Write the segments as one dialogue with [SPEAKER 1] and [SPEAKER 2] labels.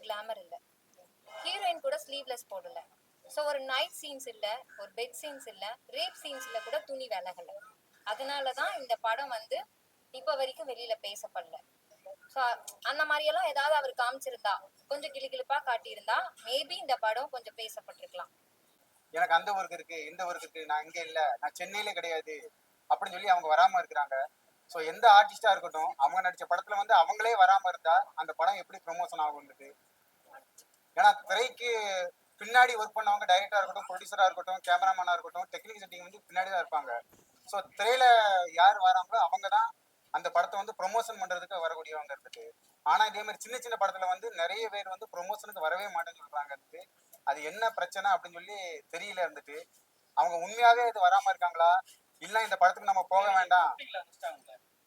[SPEAKER 1] Glamour இல்ல. Heroine கூட sleeveless போடல. ஸோ ஒரு நைட் சீன்ஸ் இல்ல, ஒரு பெட் சீன்ஸ் இல்ல, ரேப் சீன்ஸ்ல கூட துணி விலகல. அதனாலதான் இந்த படம் வந்து இப்ப வரைக்கும் வெளியில பேசப்படல. ஸோ அந்த மாதிரி எல்லாம் ஏதாவது அவர் காமிச்சிருந்தா, கொஞ்சம் கிளிகிளிப்பா காட்டியிருந்தா மேபி இந்த படம் கொஞ்சம் பேசப்பட்டிருக்கலாம்.
[SPEAKER 2] எனக்கு அந்த ஒர்க் இருக்கு, இந்த ஒர்க் இருக்கு, நான் இங்க இல்ல, நான் சென்னையில கிடையாது அப்படின்னு சொல்லி அவங்க வராம இருக்கிறாங்க. ஸோ எந்த ஆர்டிஸ்டா இருக்கட்டும், அவங்க நடிச்ச படத்துல வந்து அவங்களே வராம இருந்தா அந்த படம் எப்படி ப்ரொமோஷன் ஆகுன்றது. ஏன்னா திரைக்கு பின்னாடி ஒர்க் பண்ணவங்க டைரக்டரா இருக்கட்டும், ப்ரொடியூசரா இருக்கட்டும், கேமராமேனா இருக்கட்டும், டெக்னிக் செட்டிங் வந்து பின்னாடி தான் இருப்பாங்க. ஸோ திரையில யார் வராங்களோ அவங்க தான் அந்த படத்தை வந்து ப்ரொமோஷன் பண்றதுக்கு வரக்கூடியவங்க இருந்துட்டு. ஆனா இதே மாதிரி சின்ன சின்ன படத்துல வந்து நிறைய பேர் வந்து ப்ரொமோஷனுக்கு வரவே மாட்டேன்னு சொல்றாங்க இருந்துட்டு. அது என்ன பிரச்சனை அப்படின்னு சொல்லி தெரியல இருந்துட்டு. அவங்க உண்மையாவே இது வராம இருக்காங்களா, இல்ல இந்த படத்துக்கு நம்ம போக வேண்டாம்.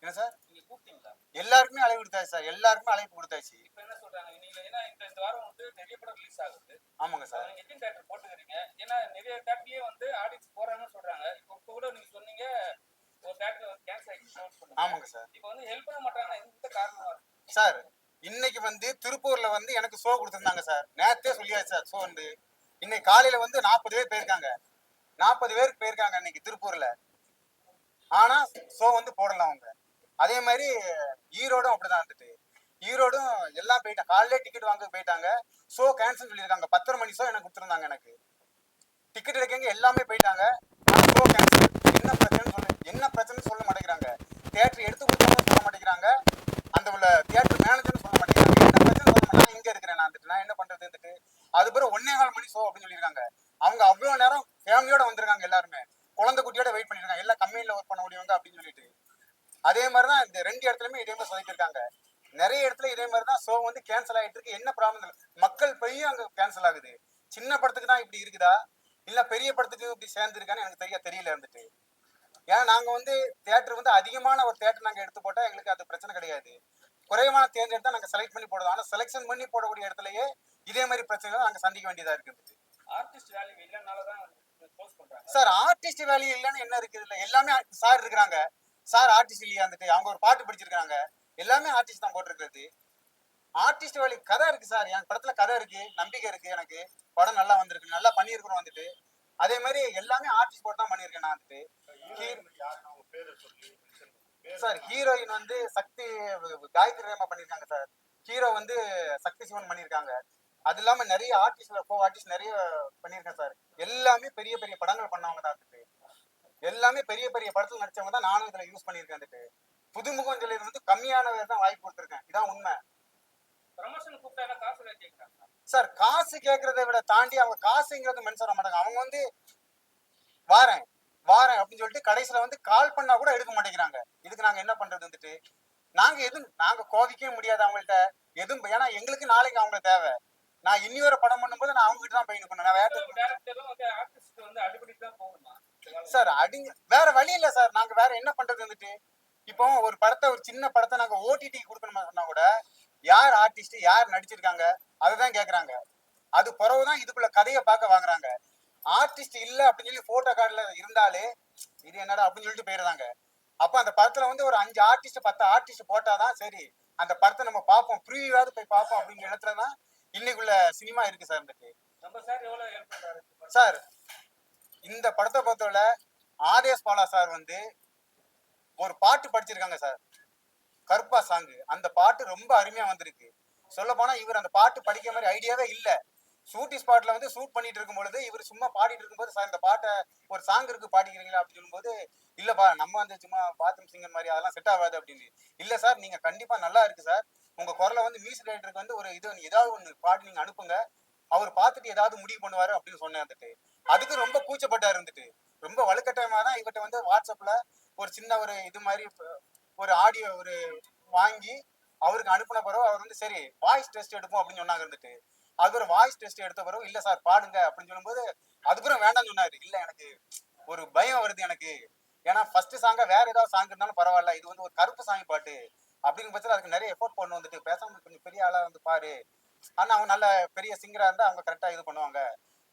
[SPEAKER 2] என்ன சார், எல்லாருக்குமே அழைப்பு கொடுத்தாச்சு சார், எல்லாருக்குமே அழைப்பு கொடுத்தாச்சு. என்ன சொல்றாங்க இந்த வாரம் வந்து நிறைய படம் ரிலீஸ் ஆகுது. ஆமாங்க சார். எத்தனை தியேட்டர் போட்டுக்கிறீங்க? ஏன்னா நிறைய தியேட்டர்லயே வந்து ஆடியன்ஸ் போறாங்கன்னு சொல்றாங்க. இப்போ கூட நீங்க சொன்னீங்க ஒரு தியேட்டர் வந்து கேன்சல் ஆயிடுச்சு. ஆமாங்க சார். இப்போ வந்து ஹெல்ப் பண்ண மாட்டாங்க, எந்த காரணம் சார்? இன்னைக்கு வந்து திருப்பூர்ல வந்து எனக்கு ஷோ கொடுத்துருந்தாங்க சார். நேரத்தே சொல்லியாச்சு சார். ஷோ வந்து இன்னைக்கு காலையில வந்து 40 பேர் போயிருக்காங்க, 40 பேருக்கு போயிருக்காங்க இன்னைக்கு திருப்பூர்ல. ஆனா ஷோ வந்து போடலாம் அவங்க. அதே மாதிரி ஈரோடும் அப்படிதான் இருந்துட்டு. ஈரோடும் எல்லாம் போயிட்டாங்க, காலையிலே டிக்கெட் வாங்க போயிட்டாங்க. ஷோ கேன்சல் சொல்லியிருக்காங்க. 10:30 மணி ஷோ எனக்கு கொடுத்துருந்தாங்க. எனக்கு டிக்கெட் எடுக்கங்க எல்லாமே போயிட்டாங்க. Show cancel. என்ன பிரச்சனைன்னு சொல்ல மாட்டேங்கிறாங்க. தியேட்டர் எடுத்து கொடுத்தவங்க சொல்ல மாட்டேங்கிறாங்க, அந்த உள்ள தியேட்டர் மேனேஜர்னு சொல்ல மாட்டேங்கிறாங்க. என்ன பிரச்சனை சொல்ல மாட்டாங்க. இங்க இருக்கிறேன் நான் என்ன பண்றது இருந்துட்டு. அது பிறகு 1:15 மணி ஷோ அப்படின்னு சொல்லியிருக்காங்க. அவங்க அவ்வளவு நேரம் ஃபேமிலியோட வந்திருக்காங்க, எல்லாருமே குழந்தை குட்டியோட வெயிட் பண்ணிருக்காங்க, எல்லாம் கம்பெனில ஒர்க் பண்ண முடியுங்க அப்படின்னு சொல்லிட்டு. அதே மாதிரிதான் இந்த 2 இடத்துலயுமே இதே மாதிரி சொல்லிட்டு. நிறைய இடத்துல இதே மாதிரிதான் ஷோ வந்து கேன்சல் ஆகிட்டு இருக்கு. என்ன ப்ராப்ளம் இல்லை, மக்கள் போய் அங்க கேன்சல் ஆகுது. சின்ன படத்துக்கு தான் இப்படி இருக்குதா, இல்ல பெரிய படத்துக்கு இப்படி சேர்ந்துருக்கான்னு எனக்கு தெரியல இருந்துட்டு. ஏன்னா நாங்க வந்து தியேட்டர் வந்து அதிகமான ஒரு தியேட்டர் நாங்க எடுத்து போட்டா எங்களுக்கு அது பிரச்சனை கிடையாது. குறைவான தேர்ந்தெடுத்தா நாங்க செலக்ட் பண்ணி போடுவோம். ஆனா செலக்ஷன் பண்ணி போடக்கூடிய இடத்துலயே இதே மாதிரி பிரச்சனைகளை நாங்க சந்திக்க வேண்டியதா இருக்கு. ஆர்டிஸ்ட் வேல்யூ இல்லைனாலதான் சார். ஆர்டிஸ்ட் வேல்யூ இல்லைன்னு என்ன இருக்குது? இல்ல எல்லாமே சார் இருக்கிறாங்க. சார் ஆர்டிஸ்ட் இல்லையா இருந்துட்டு, அவங்க ஒரு பாட்டு படிச்சிருக்காங்க, எல்லாமே ஆர்டிஸ்ட் தான் போட்டிருக்கிறது. ஆர்டிஸ்ட் வேல்யூ கதை இருக்கு சார். என் படத்துல கதை இருக்கு, நம்பிக்கை இருக்கு, எனக்கு படம் நல்லா வந்திருக்கு, நல்லா பண்ணியிருக்கிறோம் வந்துட்டு. அதே மாதிரி எல்லாமே ஆர்டிஸ்ட் போட்டு தான் பண்ணியிருக்கேன் நான் வந்துட்டு. சார் ஹீரோயின் வந்து சக்தி காயத்ரி ரேமா பண்ணியிருக்காங்க சார். ஹீரோ வந்து சக்தி சிவன் பண்ணியிருக்காங்க. அது இல்லாம நிறைய ஆர்டிஸ்ட் நிறைய பண்ணியிருக்கேன் சார். எல்லாமே பெரிய பெரிய படங்கள் பண்ணவங்க தான். எல்லாமே பெரிய பெரிய படத்துல நடிச்சவங்க தான் நானும் இதுல யூஸ் பண்ணியிருக்கேன். புதுமுகம் சொல்லிட்டு வந்து கம்மியானவர் தான் வாய்ப்பு கொடுத்துருக்கேன். இதான் உண்மை. சார் காசு கேட்கறதை விட தாண்டி அவங்க காசுங்கிறது மென்ஷன் பண்ண மாட்டாங்க. அவங்க வந்து வாரேன் வாரேன் அப்படின்னு சொல்லிட்டு கடைசியில வந்து கால் பண்ணா கூட எடுக்க மாட்டேங்கிறாங்க. இதுக்கு நாங்க என்ன பண்றது வந்துட்டு. நாங்க கோவிக்கவே முடியாது அவங்கள்ட்ட எதுவும். ஏன்னா எங்களுக்கு நாளைக்கு அவங்க தேவை. நான் இன்னொரு படம் பண்ணும்போது நான் அவங்க கிட்ட தான் போய் நிக்கணும். நான் சார் வேற வழி இல்ல சார். நாங்க வேற என்ன பண்றது வந்துட்டு. இப்போ ஒரு படத்தை, ஒரு சின்ன படத்தை நாங்க ஓடிடி கொடுக்கணும்னு சொன்னா கூட யார் ஆர்டிஸ்ட், யார் நடிச்சிருக்காங்க அதுதான் கேக்குறாங்க. அது பிறகுதான் இதுக்குள்ள கதையை பார்க்க வாங்குறாங்க. ஆர்டிஸ்ட் இல்ல அப்படின்னு சொல்லி போட்டோ கார்டுல இருந்தாலே இது என்னடா அப்படின்னு சொல்லிட்டு போயிடுறாங்க. அப்ப அந்த படத்துல வந்து ஒரு 5 ஆர்டிஸ்ட் 10 ஆர்டிஸ்ட் போட்டாதான் சரி அந்த படத்தை நம்ம பார்ப்போம், ப்ரீவியாவது போய் பார்ப்போம் அப்படிங்கிற இடத்துலதான் இன்னைக்குள்ள சினிமா இருக்கு சார். சார் இந்த படத்தை பொறுத்தவரை ஆதேஷ் பாலா சார் வந்து ஒரு பாட்டு படிச்சிருக்காங்க சார், கருப்பா சாங்கு. அந்த பாட்டு ரொம்ப அருமையா வந்திருக்கு. சொல்ல போனா இவர் அந்த பாட்டு படிக்கிற மாதிரி ஐடியாவே இல்ல. ஷூட்டிங் ஸ்பாட்ல வந்து ஷூட் பண்ணிட்டு இருக்கும் பொழுது இவர் சும்மா பாடிட்டு இருக்கும்போது, சார் இந்த பாட்டை ஒரு சாங் இருக்கு பாடிக்கிறீங்களா அப்படின்னு சொல்லும்போது, இல்லப்பா நம்ம வந்து சும்மா பாத்ரூம் சிங்கர் மாதிரி அதெல்லாம் செட் ஆகாது அப்படின்னு. இல்ல சார் நீங்க கண்டிப்பா நல்லா இருக்கு சார், உங்க குரலை வந்து மியூசிக் டைரக்டருக்கு வந்து ஒரு ஏதாவது ஒன்று பாடி நீங்க அனுப்புங்க, அவர் பார்த்துட்டு ஏதாவது முடிவு பண்ணுவாரு அப்படின்னு சொன்னேன் வந்துட்டு. அதுக்கு ரொம்ப கூச்சப்பட்டாரு இருந்துட்டு. ரொம்ப வலுக்கட்டாயமா தான் இவர்கிட்ட வந்து வாட்ஸ்அப்ல ஒரு சின்ன ஒரு இது மாதிரி ஒரு ஆடியோ ஒரு வாங்கி அவருக்கு அனுப்பின பிறகு அவர் வந்து சரி வாய்ஸ் டெஸ்ட் எடுப்போம் அப்படின்னு சொன்னாங்க இருந்துட்டு. அது ஒரு வாய்ஸ் டெஸ்ட் எடுத்த பிறகு இல்ல சார் பாடுங்க அப்படின்னு சொல்லும்போது அதுக்கப்புறம் வேண்டாம்னு சொன்னாரு. இல்ல எனக்கு ஒரு பயம் வருது எனக்கு, ஏன்னா ஃபர்ஸ்ட் சாங்கா வேற ஏதாவது சாங் இருந்தாலும் பரவாயில்ல, இது வந்து ஒரு கருப்பு சாமி பாட்டு அப்படிங்கிற பட்சத்தில் அதுக்கு நிறைய எஃபோர்ட் பண்ணு வந்துட்டு, பேசாம கொஞ்சம் பெரிய ஆளா வந்து பாரு, ஆனா அவங்க நல்ல பெரிய சிங்கரா இருந்தா அவங்க கரெக்டா இது பண்ணுவாங்க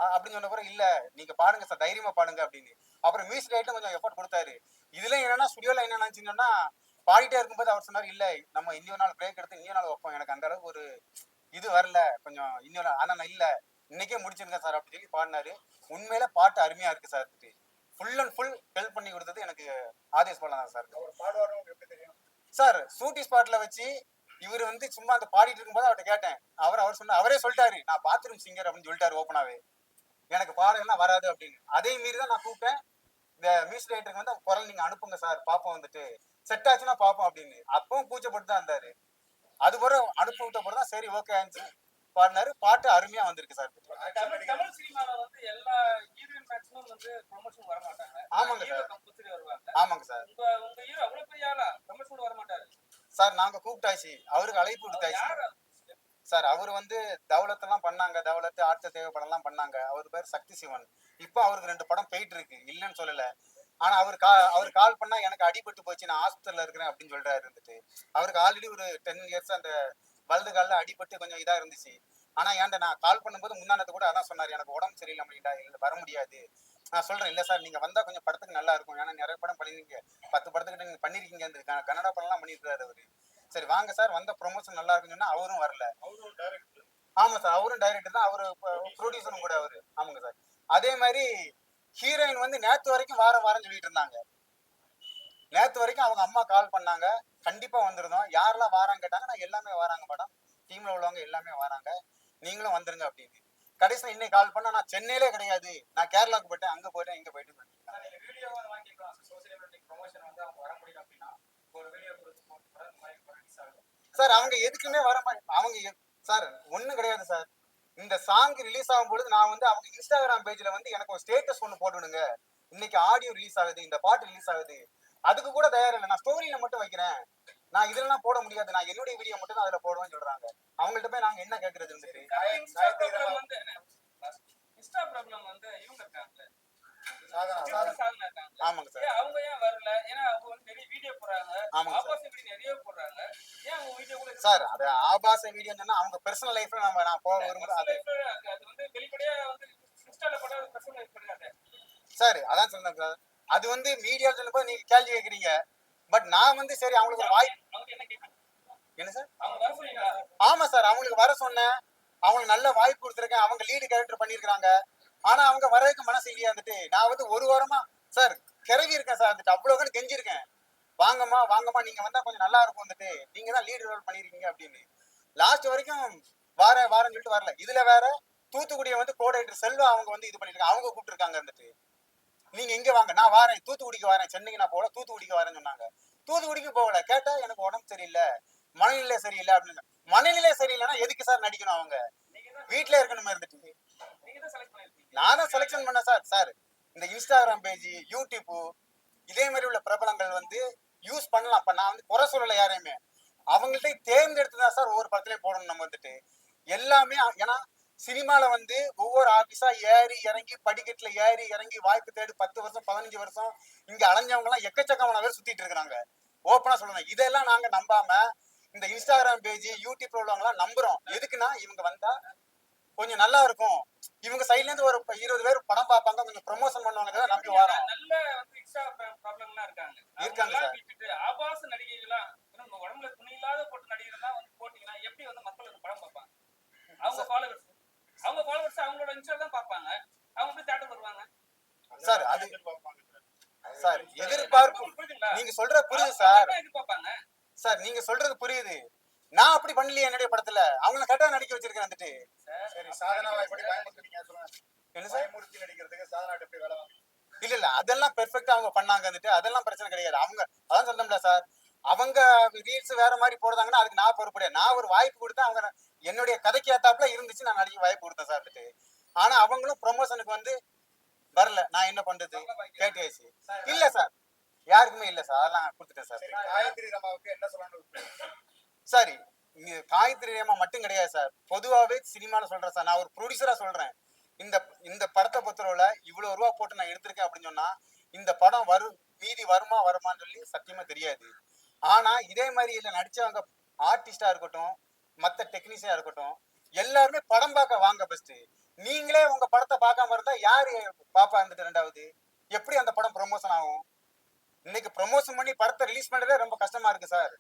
[SPEAKER 2] அப்படின்னு சொன்ன பிறகு இல்ல நீங்க பாடுங்க சார், தைரியமா பாடுங்க அப்படின்னு. அப்புறம் மியூசிக் டைரக்டர் கொஞ்சம் எஃபோர்ட் கொடுத்தாரு. இதுல என்னன்னா ஸ்டுடியோல என்ன நினைச்சீங்கன்னா பாடிட்டே இருக்கும்போது அவர் சொன்னார் இல்ல நம்ம இன்னொரு நாள் பிரேக் எடுத்து இன்னொரு நாள் வைப்போம், எனக்கு அந்த அளவுக்கு ஒரு இது வரல கொஞ்சம் இன்னொரு, ஆனா நான் இல்ல இன்னைக்கே முடிச்சிருக்கேன் சார் அப்படின்னு சொல்லி பாடினாரு. உண்மையில பாட்டு அருமையா இருக்கு sir. Full and full help பண்ணி கொடுத்தது எனக்கு ஆதேஷ் பாலா தான் சார். சார் ஷூட்டிங் ஸ்பாட்ல வச்சு இவர் வந்து சும்மா அந்த பாடிட்டு இருக்கும்போது அவர்கிட்ட கேட்டேன். அவர் சொன்ன அவரே சொல்லிட்டாரு, நான் பாத்ரூம் சிங்கர் அப்படின்னு சொல்லிட்டாரு ஓப்பனாவே. எனக்கு பாடலாம் வராது அப்படின்னு. அதே மீறி தான் நான் கூப்பிட்டேன். இந்த மியூசிக் டைரக்டருக்கு வந்து குரல் நீங்க அனுப்புங்க சார் பாப்போம், வந்துட்டு செட் ஆச்சுன்னா பாப்போம் அப்படின்னு. அப்பவும் கூச்சப்பட்டு தான் இருந்தாரு. அது பிறகு அனுப்பி விட்ட பிறகு தான் சரி ஓகே ஆச்சு பாடினாரு. பாட்டு அருமையா வந்திருக்கு சார்.
[SPEAKER 3] தமிழ் சினிமால வந்து எல்லா ஹீரோயின் மேக்ஸிமம் வந்து ப்ரொமோஷன் வர மாட்டாங்க.
[SPEAKER 2] ஆமாங்க
[SPEAKER 3] ஹீரோ
[SPEAKER 2] சார்.
[SPEAKER 3] கம்பல்சரி வருவாங்க.
[SPEAKER 2] ஆமாங்க சார்.
[SPEAKER 3] உங்க ஹீரோ அவ்வளவு பெரிய ஆளா ப்ரொமோஷன் வர மாட்டாரு
[SPEAKER 2] சார். நாங்க கூப்பிட்டாச்சு, அவருக்கு அழைப்பு விடுத்தாச்சு சார். அவர் வந்து தௌலத் எல்லாம் பண்ணாங்க, தௌலத்து ஆட்சி தேவை படம் எல்லாம் பண்ணாங்க. அவர் பேர் சக்தி சிவன். இப்போ அவருக்கு 2 படம் போயிட்டு இருக்கு, இல்லைன்னு சொல்லல. ஆனா அவர் கால் பண்ணா எனக்கு அடிபட்டு போச்சு, நான் ஹாஸ்பிட்டல்ல இருக்கிறேன் அப்படின்னு சொல்றாரு. இருந்துட்டு அவருக்கு ஆல்ரெடி ஒரு 10 இயர்ஸ் அந்த வலது காலில் அடிபட்டு கொஞ்சம் இதா இருந்துச்சு. ஆனா ஏன்டா நான் கால் பண்ணும்போது முந்தானத்தை கூட அதான் சொன்னாரு, எனக்கு உடம்பு சரியில்லை அப்படின்டா, இல்ல வர முடியாது. நான் சொல்றேன் இல்ல சார், நீங்க வந்தா கொஞ்சம் படத்துக்கு நல்லா இருக்கும், ஏன்னா நிறைய படம் பண்ணிருக்கீங்க, 10 படத்துக்கிட்ட நீங்க பண்ணிருக்கீங்க, அந்த கன்னடா படம் எல்லாம் பண்ணிருக்காரு அவரு. சரி வாங்க சார், வந்த ப்ரொமோஷன் நல்லா இருக்குன்னு சொன்னா அவரும் வரல. ஆமா சார், அவரும் டைரக்டர் தான், அவரு ப்ரொடியூசரும் கூட அவரு. ஆமாங்க சார். அதே மாதிரி ஹீரோயின் வந்து நேத்து வரைக்கும் வாரம் சொல்லிட்டு இருந்தாங்க. நேத்து வரைக்கும் அவங்க அம்மா கால் பண்ணாங்க, கண்டிப்பா வந்துருந்தோம். யாரெல்லாம் வாராங்க கேட்டாங்க, நான் எல்லாமே வராங்க மேடம், டீம்ல உள்ளவங்க எல்லாமே வராங்க, நீங்களும் வந்துருங்க அப்படின்னு. கடைசியில் இன்னைக்கு கால் பண்ணா நான் சென்னையிலே கிடையாது, நான் கேரளாவுக்கு போயிட்டேன், அங்க போயிட்டேன், இங்க போயிட்டு சார். அவங்க எதுக்குமே வர மாதிரி அவங்க சார் ஒண்ணும் கிடையாது சார். இந்த சாங் ரிலீஸ் ஆகும் பொழுது நான் வந்து அவங்க இன்ஸ்டாகிராம் பேஜ்ல வந்து எனக்கு ஒரு ஸ்டேட்டஸ் ஒன்று போட்டுடுங்க, இன்னைக்கு ஆடியோ ரிலீஸ் ஆகுது, இந்த பாட்டு ரிலீஸ் ஆகுது, அதுக்கு கூட தயார் இல்லை, நான் ஸ்டோரியில மட்டும் வைக்கிறேன், நான் இதெல்லாம் போட முடியாது, நான் என்னுடைய வீடியோ மட்டும் தான் அதுல போடுவேன்னு சொல்றாங்க. அவங்கள்ட்ட போய் நாங்க என்ன கேட்கறது இருந்துட்டு.
[SPEAKER 3] இன்ஸ்டா ப்ராப்ளம் வந்து இவங்க இருக்காங்க,
[SPEAKER 2] ஆமாங்க சார்.
[SPEAKER 3] அவங்க ஏன் வரல? ஏன்னா அவங்க வந்து நிறைய வீடியோ போடுறாங்க,
[SPEAKER 2] ஆமாங்க
[SPEAKER 3] ஆபாச வீடியோ நிறைய போடுறாங்க. ஏன் அவங்க வீடியோ கூட
[SPEAKER 2] சார், அது ஆபாச வீடியோ சொன்னா அவங்க பர்சனல் லைஃப்ல நான் போக விரும்புறேன்.
[SPEAKER 3] அது வந்து வெளிப்படையா வந்து இன்ஸ்டால போட்டா பர்சனல் லைஃப் கிடையாது
[SPEAKER 2] சார். அதான் சொன்னேன் சார், அது வந்து மீடியா சொல்லும்போது நீங்க கேள்வி கேட்குறீங்க. பட் நான் வந்து சரி அவங்களுக்கு ஒரு வாய்ப்பு.
[SPEAKER 3] அவங்க என்ன கேட்கறாங்க?
[SPEAKER 2] என்ன சார்?
[SPEAKER 3] அவங்க வர சொல்றீங்களா?
[SPEAKER 2] ஆமா சார், அவங்களுக்கு வர சொன்னேன், அவங்களுக்கு நல்ல வாய்ப்பு கொடுத்துருக்கேன், அவங்க லீடு கேரக்டர் பண்ணிருக்காங்க. ஆனா அவங்க வரதுக்கு மனசு இல்லையா வந்துட்டு. நான் வந்து ஒரு வாரமா சார் கிறவி இருக்கேன் சார், வந்துட்டு அவ்வளவு கெஞ்சிருக்கேன், வாங்கம்மா நீங்க வந்தா கொஞ்சம் நல்லா இருக்கும், வந்துட்டு நீங்க தான் லீடு ரோல் பண்ணிருக்கீங்க அப்படின்னு. லாஸ்ட் வரைக்கும் வாரேன்னு சொல்லிட்டு வரல. இதுல வேற தூத்துக்குடியை வந்து கோடைட்டர் செல்வா அவங்க வந்து இது பண்ணிருக்காங்க, அவங்க கூப்பிட்டு இருக்காங்க. வந்துட்டு நீங்க எங்க வாங்க, நான் வாரேன், தூத்துக்குடிக்கு வரேன், சென்னைக்கு நான் போகல, தூத்துக்குடிக்கு வரேன்னு சொன்னாங்க. தூத்துக்குடிக்கு போகல, கேட்டா எனக்கு உடம்பு சரியில்லை, மனநிலை சரியில்லை அப்படின்னு. மனநிலை சரியில்லைன்னா எதுக்கு சார் நடிக்கணும்? அவங்க வீட்டுல இருக்கணுமே இருந்துட்டு. நானும் செலக்ஷன் பண்ண சார். சார் இந்த இன்ஸ்டாகிராம் பேஜ், யூடியூப் இதே மாதிரி உள்ள பிரபலங்கள் வந்து யூஸ் பண்ணலாம். இப்ப நான் வந்து குறை சொல்லல யாரையுமே, அவங்கள்ட்ட தேர்ந்தெடுத்து தான் சார் ஒவ்வொரு படத்துலயும் போடணும். நம்ம வந்துட்டு எல்லாமே ஏன்னா சினிமால வந்து ஒவ்வொரு ஆபீஸா ஏறி இறங்கி படிக்கட்டுல ஏறி இறங்கி வாய்ப்பு தேடி 10 வருஷம் 15 வருஷம் இங்க அலைஞ்சவங்க எல்லாம் எக்கச்சக்கமான பேர் சுத்திட்டு இருக்காங்க. ஓப்பனா சொல்லுங்க, இதெல்லாம் நாங்க நம்பாம இந்த இன்ஸ்டாகிராம் பேஜ், யூடியூப்ல உள்ளவங்க எல்லாம் நம்புறோம். எதுக்குன்னா இவங்க வந்தா கொஞ்சம் நல்லா இருக்கும், இவங்க சைட்ல இருந்து ஒரு 20 பேர் படம் பார்ப்பாங்க, கொஞ்சம் ப்ரொமோஷன் பண்ணுவாங்க, நம்பி வரோம்.
[SPEAKER 3] நல்ல வந்து இன்ஸ்டா ப்ராப்ளம்லாம்
[SPEAKER 2] இருக்காங்க சார்.
[SPEAKER 3] ஆபாச நடிகைகளா உடம்புல துணி இல்லாத போட்டு நடிகர்கள்லாம் வந்து போட்டீங்கன்னா எப்படி வந்து மக்கள் வந்து படம் பார்ப்பாங்க? அவங்க ஃபாலோவர்ஸ் அவங்களோட இன்ஸ்டா தான் பார்ப்பாங்க, அவங்க போய் தேட்டர் வருவாங்க
[SPEAKER 2] சார். அது சார் எதிர்பார்ப்பு, நீங்க சொல்றது புரியுது சார்.
[SPEAKER 3] எதிர்பார்ப்பாங்க
[SPEAKER 2] சார், நீங்க சொல்றது புரியுது. நான் அப்படி பண்ணலையே என்னுடைய படத்துல, அவங்கள கரெக்டா நடிக்க வச்சிருக்கேன் வந்துட்டு.
[SPEAKER 4] சரி, சாதனா எப்படி பயமுறுத்துறீங்க சொல்லுங்க.
[SPEAKER 2] என்ன சார்?
[SPEAKER 4] பயமுறுத்தி நடிக்கிறதுக்கு சாதனா எப்படி வேலை வாங்க?
[SPEAKER 2] இல்ல அதெல்லாம் பெர்ஃபெக்ட்டா அவங்க பண்ணாங்க வந்துட்டு, அதெல்லாம் பிரச்சனை கிடையாது. அவங்க அதான் சொன்னோம்ல சார், அவங்க ரீல்ஸ் வேற மாதிரி போடுறாங்கன்னா அதுக்கு நான் பொறுப்படையாது. நான் ஒரு வாய்ப்பு கொடுத்தேன், அவங்க என்னுடைய கதைக்கு ஏத்தாப்புல இருந்துச்சு, நான் நடிக்க வாய்ப்பு கொடுத்தேன் சார் வந்துட்டு. ஆனா அவங்களும் ப்ரொமோஷனுக்கு வந்து வரல, நான் என்ன பண்றது கேட்டாச்சு. இல்ல சார், யாருக்குமே இல்ல சார், அதெல்லாம் கொடுத்துட்டேன் சார்.
[SPEAKER 4] காயத்ரி ரமாவுக்கு என்ன சொல்லணும்?
[SPEAKER 2] சரி, இங்க காயத்ரி ரேமா மட்டும் கிடையாது சார், பொதுவாவே சினிமால சொல்றேன் சார், நான் ஒரு ப்ரொடியூசரா சொல்றேன். இந்த படத்தை பொறுத்தவரை இவ்வளவு ரூபா போட்டு நான் எடுத்திருக்கேன் அப்படின்னு சொன்னா இந்த படம் மீதி வருமான்னு சொல்லி சத்தியமா தெரியாது. ஆனா இதே மாதிரி இல்ல நடிச்சவங்க ஆர்டிஸ்டா இருக்கட்டும், மத்த டெக்னீஷியனா இருக்கட்டும், எல்லாருமே படம் பார்க்க வாங்க பெஸ்ட். நீங்களே உங்க படத்தை பார்க்காம இருந்தா யாரு பாப்பா இருந்துட்டு? ரெண்டாவது எப்படி அந்த படம் ப்ரொமோஷன் ஆகும்? இன்னைக்கு ப்ரொமோஷன் பண்ணி படத்தை ரிலீஸ் பண்றதே ரொம்ப கஷ்டமா இருக்கு சார்.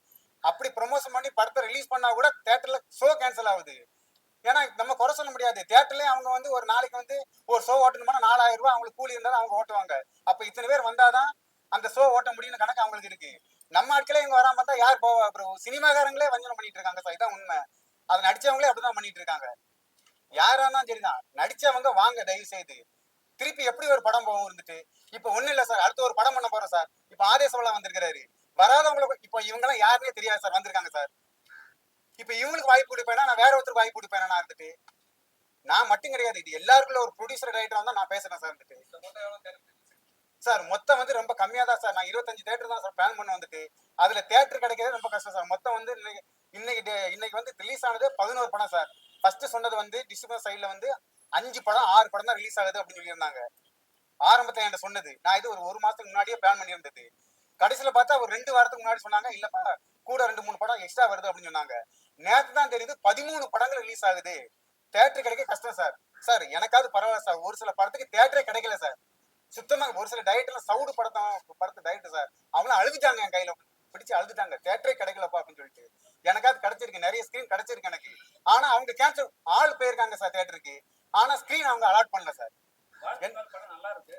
[SPEAKER 2] அப்படி ப்ரொமோஷன் பண்ணி படத்தை ரிலீஸ் பண்ணா கூட தியேட்டர்ல ஷோ கேன்சல் ஆகுது. ஏன்னா நம்ம குறை சொல்ல முடியாது. தியேட்டர்லயே அவங்க வந்து ஒரு நாளைக்கு வந்து ஒரு ஷோ ஓட்டணும்னா 4000 ரூபாய் அவங்களுக்கு கூலி இருந்தாலும் அவங்க ஓட்டுவாங்க. அப்ப இத்தனை பேர் வந்தாதான் அந்த ஷோ ஓட்ட முடியும்னு கணக்கு அவங்களுக்கு இருக்கு. நம்ம ஆட்களே இங்க வராம இருந்தா யார் போவா? அப்புறம் சினிமாக்காரங்களே வஞ்சனம் பண்ணிட்டு இருக்காங்க சார். இதான் உண்மை. அது நடிச்சவங்களே அப்படிதான் பண்ணிட்டு இருக்காங்க. யாரா இருந்தாலும் சரிதான், நடிச்சவங்க வாங்க தயவு செய்து. திருப்பி எப்படி ஒரு படம் போகும் இருந்துட்டு இப்ப ஒண்ணு இல்ல சார், அடுத்து ஒரு படம் பண்ண போறோம் சார். இப்ப ஆதேசவெல்லாம் வந்திருக்காரு. வராதவங்களுக்கு இப்ப இவங்க எல்லாம் யாருன்னே தெரியாது சார், வந்திருக்காங்க சார். இப்ப இவங்களுக்கு வாய்ப்பு கொடுப்பேனா, நான் வேற ஒருத்தருக்கு வாய்ப்பு கொடுப்பேனா நான் இருந்துட்டு? நான் மட்டும் கிடையாது, இது எல்லாருக்குள்ள ஒரு ப்ரொடியூசர் டைரக்டர் தான் நான் பேசுறேன் சார் இருந்துட்டு. சார் மொத்தம் வந்து ரொம்ப கம்மியா தான் சார். நான் 25 தேட்டர் தான் சார் பிளான் பண்ண வந்துட்டு. அதுல தேட்டர் கிடைக்கிறது ரொம்ப கஷ்டம் சார். மொத்தம் வந்து இன்னைக்கு வந்து ரிலீஸ் ஆனது 11 படம் சார். ஃபர்ஸ்ட் சொன்னது வந்து டிஸ்ட்ரிபியூட்டர் சைட்ல வந்து 5 படம் 6 படம் தான் ரிலீஸ் ஆகுது அப்படின்னு சொல்லியிருந்தாங்க ஆரம்பத்துல என்கிட்ட சொன்னது. நான் இது ஒரு மாசத்துக்கு முன்னாடியே பிளான் பண்ணியிருந்தது. கடைசியில பார்த்தா ஒரு 2 வாரத்துக்கு முன்னாடி சொன்னாங்க இல்லப்பா கூட 2-3 படம் எக்ஸ்ட்ரா வருது அப்படின்னு சொன்னாங்க. நேற்று தான் தெரியுது 13 படங்கள் ரிலீஸ் ஆகுது. தேட்டர் கிடைக்க கஷ்டம் சார். சார் எனக்காவது பரவாயில்ல சார், ஒரு சில படத்துக்கு தேட்டரே கிடைக்கல சார். சுத்தமா ஒரு சில டைரக்டர்ல சவுடு படத்தை டைரக்டர் சார் அவங்களாம் அழுதுட்டாங்க, என் கையில பிடிச்சு அழுதுட்டாங்க. தேட்டரே கிடைக்கலப்பா அப்படின்னு சொல்லிட்டு. எனக்காவது கிடைச்சிருக்கு, நிறைய ஸ்கிரீன் கிடைச்சிருக்கு எனக்கு. ஆனா அவங்க கேன்சல் ஆள் போயிருக்காங்க சார் தேட்டருக்கு. ஆனா ஸ்கிரீன் அவங்க அலாட் பண்ணல சார்.
[SPEAKER 3] படம் நல்லா இருக்கு.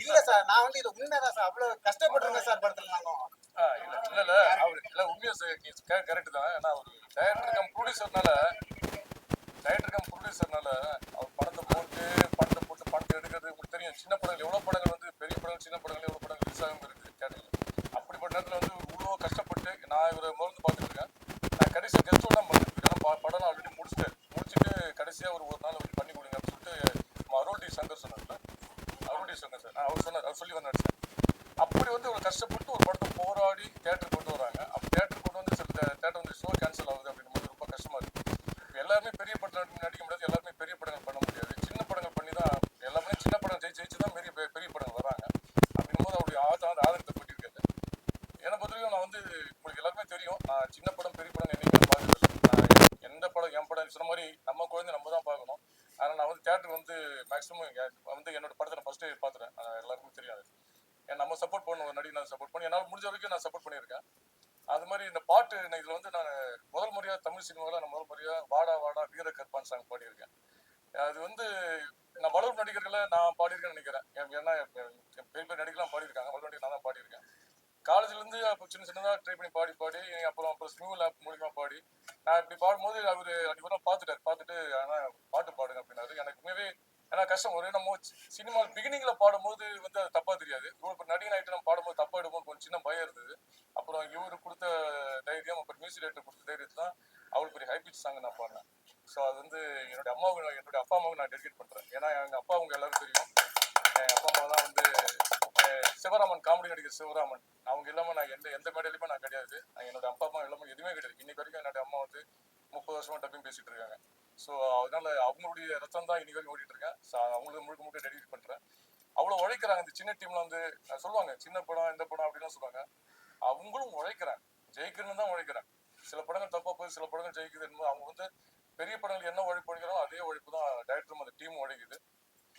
[SPEAKER 2] இல்ல சார், நான் வந்து இது உண்மைதான் சார். அவ்வளவு கஷ்டப்பட்டுருங்க சார் படத்துல நாங்க.
[SPEAKER 5] இல்ல அவரு இல்ல உண்மையா கரெக்ட் தான். ஏன்னா ஒரு டைரக்டர் கம் ப்ரொடியூசர்னால அவர் படத்தை போட்டு படத்தை எடுக்கிறது உங்களுக்கு தெரியும். சின்ன படங்கள் எவ்வளவு படங்கள் வந்து பெரிய படங்கள் சின்ன படங்கள் எவ்வளவு படங்கள் ரிலீஸ் ஆகாம இருக்கு தேட்டர்ல. அப்படிப்பட்ட நேரத்துல வந்து இவ்வளோ கஷ்டப்பட்டு நான் இவரை மருந்து பார்த்துட்டு இருக்கேன். நான் கடைசியாக கெஸ்ட் தான் பண்ணிட்டு இருக்கேன். படம் ஆல்ரெடி முடிச்சுட்டு கடைசியா ஒரு நாள் வந்து பண்ணி கொடுங்க அப்படின்னு சொல்லிட்டு அருள்டி சங்கர் சொன்னார்ல, அருள்டி சங்கர் சார் அவர் சொன்னார், அவர் சொல்லி வந்து நடிச்சேன். அப்படி வந்து ஒரு கஷ்டப்பட்டு ஒரு படத்தை போராடி தேட்டர் கொண்டு வராங்க. அப்போ தேட்டர் கொண்டு வந்து சில தேட்டர் வந்து ஷோ கேன்சல் ஆகுது அப்படின்னும் போது ரொம்ப கஷ்டமா இருக்கு. எல்லாருமே பெரிய படம் நடிக்க முடியாது, எல்லாருமே பெரிய படங்கள் பண்ண முடியாது. சின்ன படங்கள் பண்ணி தான் எல்லாமே சின்ன படம் ஜெயிச்சு தான் பெரிய படங்கள் வராங்க. அப்படின்னும் போது அவருடைய ஆதரத்தை பண்ணியிருக்காரு. என்னை பொறுத்தவரைக்கும் நான் வந்து உங்களுக்கு எல்லாருமே தெரியும், நான் சின்ன படம் பெரிய படம் என்னைக்குமே பார்க்கறது. எந்த படம் என் படம் சொன்ன மாதிரி நம்ம குழந்தை நம்ம தான் பார்க்கணும். அதனால் நான் வந்து தேட்டர் வந்து மேக்ஸிமம் வந்து என்னோட படத்தை நான் ஃபர்ஸ்ட்டு பார்த்துறேன். எல்லாருக்கும் தெரியாது. நம்ம சப்போர்ட் பண்ண ஒரு நடிகை நான் சப்போர்ட் பண்ணி என்னால் முடிஞ்ச வரைக்கும் நான் சப்போர்ட் பண்ணியிருக்கேன். அது மாதிரி இந்த பாட்டு இதில் வந்து நான் முதல் முறையாக தமிழ் சினிமாவில் நான் முதல் முறையாக வாடா வாடா வீர கற்பான் சாங் பாடியிருக்கேன். அது வந்து நான் வளரும் நடிகர்களை நான் பாடியிருக்கேன்னு நினைக்கிறேன். ஏன்னா பெரிய நடிகர்லாம் பாடியிருக்காங்க, வளரும் நடிகர் நான் தான் பாடியிருக்கேன். காலேஜ்லேருந்து அப்போ சின்னதாக ட்ரை பண்ணி பாடி அப்புறம் ஸ்மியூ லேப் மூலிமா பாடி நான் இப்படி பாடும்போது அவர் அன்றைக்கி பார்த்துட்டு ஆனால் பாட்டு பாடுங்க அப்படின்னாரு. எனக்கு உண்மையாகவே ஏன்னா கஷ்டம். ஒரு நம்ம சினிமா பிகினிங்ல பாடும்போது வந்து அது தப்பா தெரியாது. இப்போ நடிகன் ஆகிட்டு நம்ம பாடும்போது தப்பா எடுப்போம் கொஞ்சம் சின்ன பயம் இருந்தது. அப்புறம் இவரு கொடுத்த தைரியம், அப்புறம் மியூசிக் டைரக்டர் கொடுத்த தைரியம் தான் அவளுக்கு பெரிய ஹை பிச் சாங் நான் பாடினேன். ஸோ அது வந்து என்னுடைய அப்பா அம்மாவுக்கு நான் டெடிகேட் பண்றேன். ஏன்னா எங்க அப்பா அவங்க எல்லாரும் தெரியும். என் அப்பா அம்மா தான் வந்து சிவராமன், காமெடி நடிகர் சிவராமன். அவங்க இல்லாம நான் எந்த மேடையிலுமே நான் கிடையாது. என்னோட அப்பா அம்மா இல்லாம எதுவுமே கிடையாது. இன்னைக்கு வரைக்கும் என்னோட அம்மா வந்து 30 வருஷமா டப்பிங் பேசிட்டு இருக்காங்க. ஸோ அதனால அவங்களுடைய ரத்தம் தான் இன்னைக்கு வரைக்கும் ஓடிட்டு இருக்கேன். ஸோ அவங்களுக்கு முழுக்க டெடிகேட் பண்றேன். அவ்வளோ உழைக்கிறாங்க. இந்த சின்ன டீம்ல வந்து சொல்லுவாங்க சின்ன படம் இந்த படம் அப்படிலாம் சொல்லுவாங்க. அவங்களும் உழைக்கிறாங்க, ஜெயிக்கணும்னு தான் உழைக்கிறேன். சில படங்கள் தப்பா போய் சில படங்கள் ஜெயிக்குது என்பது அவங்க வந்து பெரிய படங்கள் என்ன உழைப்பு உழைக்கிறாங்களோ அதே உழைப்பு தான் டைரக்டரும் அந்த டீம் உழைக்குது.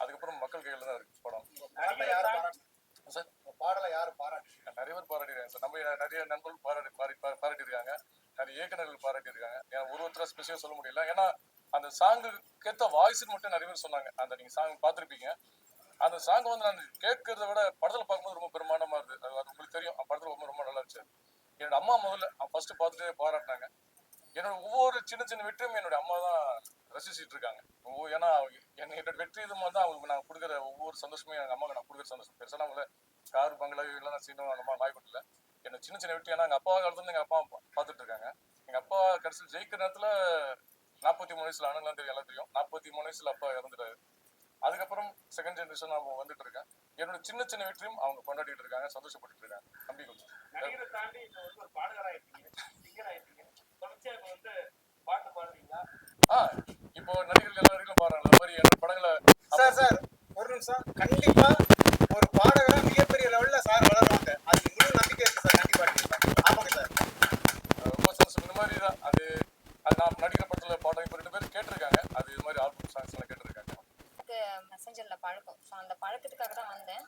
[SPEAKER 5] அதுக்கப்புறம் மக்கள் கையில தான் இருக்கு படம். சார்
[SPEAKER 4] பாடலை யாரு பாராட்டு?
[SPEAKER 5] நிறைய பேர் பாராட்டிருக்காங்க சார். நம்ம நிறைய நண்பர்கள் பாராட்டியிருக்காங்க, நிறைய இயக்குநர்கள் பாராட்டியிருக்காங்க. ஒருத்தர ஸ்பெஷலாக சொல்ல முடியல. ஏன்னா அந்த சாங்குக்கேற்ற வாய்ஸ்ன்னு மட்டும் நிறைய பேர் சொன்னாங்க. அந்த நீங்க சாங் பார்த்துருப்பீங்க. அந்த சாங் வந்து நான் கேட்கறத விட படத்தில் பார்க்கும்போது ரொம்ப பிரமாண்டமா இருந்தது. அது உங்களுக்கு தெரியும், படத்தில் ரொம்ப நல்லா இருந்துச்சு. என்னோட அம்மா முதல்ல ஃபர்ஸ்ட் பார்த்துட்டு பாராட்டினாங்க. என்னோட ஒவ்வொரு சின்ன வெற்றியும் என்னோட அம்மா தான் ரசிச்சுட்டு இருக்காங்க. ஏன்னா என்னோட வெற்றி இது மாதிரி தான் அவங்களுக்கு நான் கொடுக்குற ஒவ்வொரு சந்தோஷமே எங்கள் அம்மாவுக்கு நான் கொடுக்குற சந்தோஷம். பெருசாக அவங்கள கார் பங்களா இல்லைன்னா சீனம் அந்த மாதிரி நாய்க்குட்டில் என்னோட சின்ன வெற்றி. ஏன்னா எங்கள் அப்பா காலத்துல எங்கள் அப்பா பார்த்துட்டு இருக்காங்க. எங்கள் அப்பா கடைசியில் ஜெயிக்கிற நேரத்தில் 43 வயசுல ஆனதுலாம் தெரியும், எல்லாம் தெரியும். 43 வயசுல அப்பா இறந்துட்டாரு. அதுக்கப்புறம் செகண்ட் ஜெனரேஷன் அவங்க வந்துட்டு இருக்கேன். என்னோட சின்ன வெற்றியும் அவங்க கொண்டாடிட்டு இருக்காங்க, சந்தோஷப்பட்டு இருக்காங்க. நம்பி
[SPEAKER 3] நடிகரை தாண்டி இப்போ வந்து ஒரு பாடகராயிருக்கீங்க, சிங்கர் ஆயிருக்கீங்க. தொடர்ச்சியா இப்போ வந்து பாட்டு பாடுறீங்களா?
[SPEAKER 5] இப்போ நடிகர்கள் எல்லாரும் பாடுறாங்க. அந்த மாதிரி என்னோட படங்களை
[SPEAKER 2] சார் ஒரு நிமிஷம், கண்டிப்பா ஒரு பாடகரா மிகப்பெரிய லெவல்ல சார் வளருவாங்க. அது முழு நம்பிக்கை இருக்கு சார். கண்டிப்பா ஆமாங்க சார்.
[SPEAKER 5] ரொம்ப சந்தோஷம். இந்த மாதிரி தான் அது நான் நடிகர் படத்துல பாடம் இப்போ 2 பேர் கேட்டிருக்காங்க. அது இது மாதிரி ஆல்பம் சாங்ஸ் எல்லாம் கேட்டிருக்காங்க.
[SPEAKER 1] மெசஞ்சர்ல பழக்கம். ஸோ அந்த பழக்கத்துக்காக தான் வந்தேன்.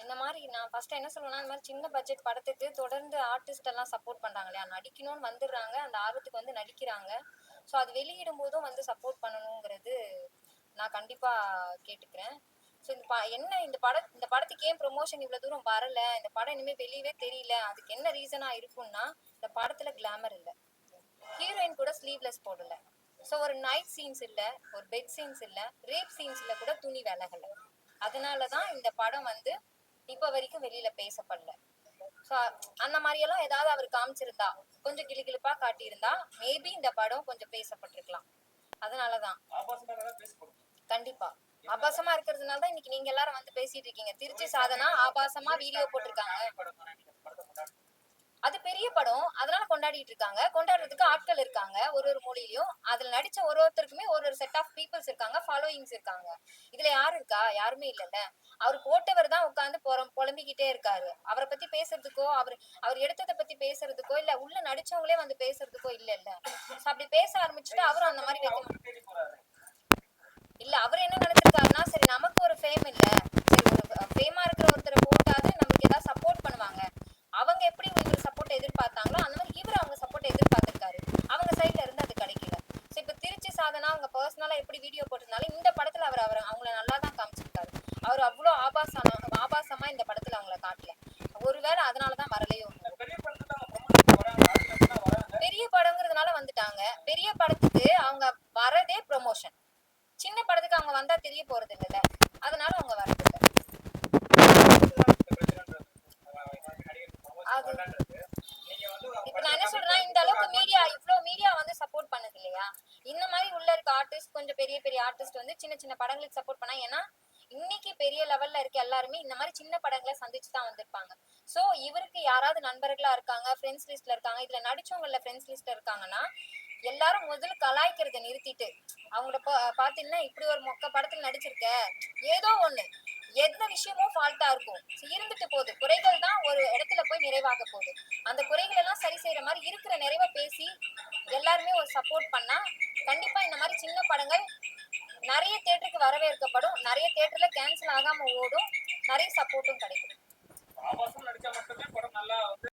[SPEAKER 1] இந்த மாதிரி நான் ஃபர்ஸ்ட் என்ன சொல்லுவேன்னா, இந்த மாதிரி சின்ன பட்ஜெட் படத்துக்கு தொடர்ந்து ஆர்டிஸ்ட் எல்லாம் சப்போர்ட் பண்றாங்க இல்லையா, நடிக்கணும்னு வந்துடுறாங்க, அந்த ஆர்வத்துக்கு வந்து நடிக்கிறாங்க. ஸோ அது வெளியிடும் போதும் வந்து சப்போர்ட் பண்ணணுங்கிறது நான் கண்டிப்பா கேட்டுக்கிறேன். ஸோ இந்த படத்துக்கு ஏன் ப்ரொமோஷன் இவ்வளவு தூரம் வரல, இந்த படம் இனிமே வெளியவே தெரியல, அதுக்கு என்ன ரீசனா இருக்கும்னா, இந்த படத்துல கிளாமர் இல்ல, ஹீரோயின் கூட ஸ்லீவ்லெஸ் போடல. ஸோ ஒரு நைட் சீன்ஸ் இல்ல, ஒரு பெட் சீன்ஸ் இல்ல, ரேப் சீன்ஸ்ல கூட துணி விலகல. அதனாலதான் இந்த படம் வந்து இப்ப வரைக்கும் வெளியில பேசப்படல. ஸோ அந்த மாதிரி எல்லாம் ஏதாவது அவர் காமிச்சிருந்தா, கொஞ்சம் கிளுகிளுப்பா காட்டியிருந்தா மேபி இந்த படம் கொஞ்சம் பேசப்பட்டிருக்கலாம். அதனாலதான்
[SPEAKER 3] ஆபாசமாக தான் பேசப்படும்.
[SPEAKER 1] கண்டிப்பா ஆபாசமா இருக்கிறதுனால தான் இன்னைக்கு நீங்க எல்லாரும் வந்து பேசிட்டு இருக்கீங்க. திருச்சி சாதனா ஆபாசமா வீடியோ போட்டிருக்காங்க. அது பெரிய படம், அதனால கொண்டாடிட்டு இருக்காங்க. கொண்டாடுறதுக்கு ஆட்கள் இருக்காங்க ஒரு ஒரு மூலையிலயும். அதுல நடிச்ச ஒருத்தருக்குமே ஒரு ஒரு செட் ஆஃப் பீப்புள்ஸ் இருக்காங்க, ஃபாலோயிங்ஸ் இருக்காங்க. இதுல யாரு இருக்கா? யாருமே இல்லல்ல. அவர் போட்டவர் தான் உட்கார்ந்து புலம்பிக்கிட்டே இருக்காரு. அவரை பத்தி பேசுறதுக்கோ, அவர் எடுத்ததை பத்தி பேசுறதுக்கோ, இல்ல உள்ள நடிச்சவங்களே வந்து பேசுறதுக்கோ இல்ல. அப்படி பேச ஆரம்பிச்சுட்டு அவரும் அந்த மாதிரி
[SPEAKER 3] அவருக்கு தேடி போறாரு.
[SPEAKER 1] இல்ல அவர் என்ன நினைச்சிருக்காருன்னா, சரி நமக்கு ஒரு ஃபேம் இல்ல, சரி ஒரு ஃபேமா இருக்கிற ஒருத்தரை போட்டாது நமக்கு ஏதாவது சப்போர்ட் பண்ணுவாங்க, அவங்க எப்படி இவர் சப்போர்ட் எதிர்பார்த்தாங்களோ அந்த மாதிரி இவர் அவங்க சப்போர்ட் எதிர்பார்த்திருக்காரு. அவங்க சைட்ல இருந்து அது கிடைக்கல. சோ இப்ப திருச்சி சாதனா அவங்க பர்சனலா எப்படி வீடியோ போட்டிருந்தாலும் இந்த படத்துல அவர் அவங்கள நல்லா தான் காமிச்சிருக்காரு. அவர் அவ்வளவு ஆபாசமா இந்த படத்துல அவங்கள காட்டல. ஒருவேளை அதனாலதான் வரலையோ.
[SPEAKER 3] பெரிய படத்துக்கு அவங்க ப்ரொமோஷன் வராங்க, ஆடியன்ஸ் தான் வராங்க.
[SPEAKER 1] பெரிய படங்கிறதுனால வந்துட்டாங்க. பெரிய படத்துக்கு அவங்க வரதே ப்ரொமோஷன். சின்ன படத்துக்கு அவங்க வந்தா தெரிய போறது இல்லைல்ல, அதனால அவங்க வரது இல்ல. அது இப்ப நான் என்ன சொல்றேன்னா, இந்த அளவுக்கு இவ்ளோ மீடியா வந்து சப்போர்ட் பண்ணுது இல்லையா, இந்த மாதிரி உள்ள இருக்க ஆர்டிஸ்ட், கொஞ்சம் பெரிய பெரிய ஆர்டிஸ்ட் வந்து சின்ன சின்ன படங்களுக்கு சப்போர்ட் பண்ணா, ஏன்னா இன்னைக்கு பெரிய லெவல்ல இருக்க எல்லாருமே இந்த மாதிரி சின்ன படங்களை சந்திச்சு தான் வந்திருப்பாங்க. சோ இவருக்கு யாராவது நண்பர்களா இருக்காங்க, ஃப்ரெண்ட்ஸ் லிஸ்ட்ல இருக்காங்க, இதுல நடிச்சவங்கள ஃப்ரெண்ட்ஸ் லிஸ்ட்ல இருக்காங்கன்னா எல்லாரும் முதல்ல கலாய்க்கிறத நிறுத்திட்டு, அவங்கள பாத்தீங்கன்னா இப்படி ஒரு மொக்க படத்துல நடிச்சிருக்க, ஏதோ ஒண்ணு எந்த விஷயமும் ஃபால்ட்டா இருக்கும், இருந்துட்டு போகுது, குறைகள் தான் ஒரு இடத்துல போய் நிறைவாக போகுது, அந்த குறைகள் எல்லாம் சரி செய்யற மாதிரி இருக்கிற நிறைவா பேசி எல்லாருமே ஒரு சப்போர்ட் பண்ணா கண்டிப்பா இந்த மாதிரி சின்ன படங்கள் நிறைய தியேட்டருக்கு வரவேற்கப்படும், நிறைய தியேட்டர்ல கேன்சல் ஆகாம ஓடும், நிறைய சப்போர்ட்டும் கிடைக்கும்.
[SPEAKER 3] ஆபாசம் நடிச்சா மட்டுமே படம் நல்லா வந்து